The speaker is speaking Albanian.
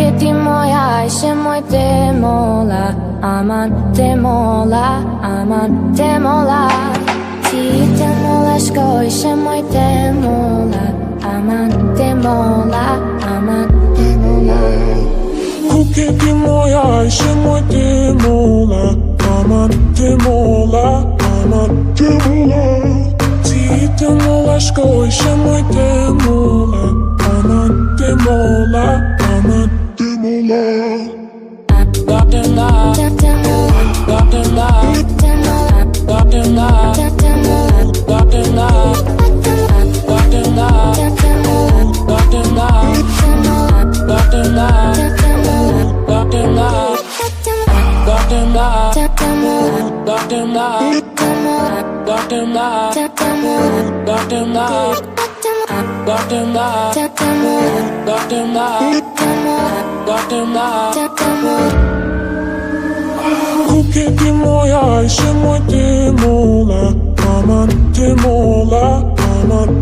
che ti moja, še moj te mola, aman te mola, aman te mola. Ti te mola shkoj, še moj te mola, aman te mola, aman te mola. Ku che ti moja, še moj te mola, aman te mola, aman te mola. Ti te mola shkoj, še moj te mola, aman te mola, aman te mola. Ku che ti moja, še moj te mola, aman te mola, aman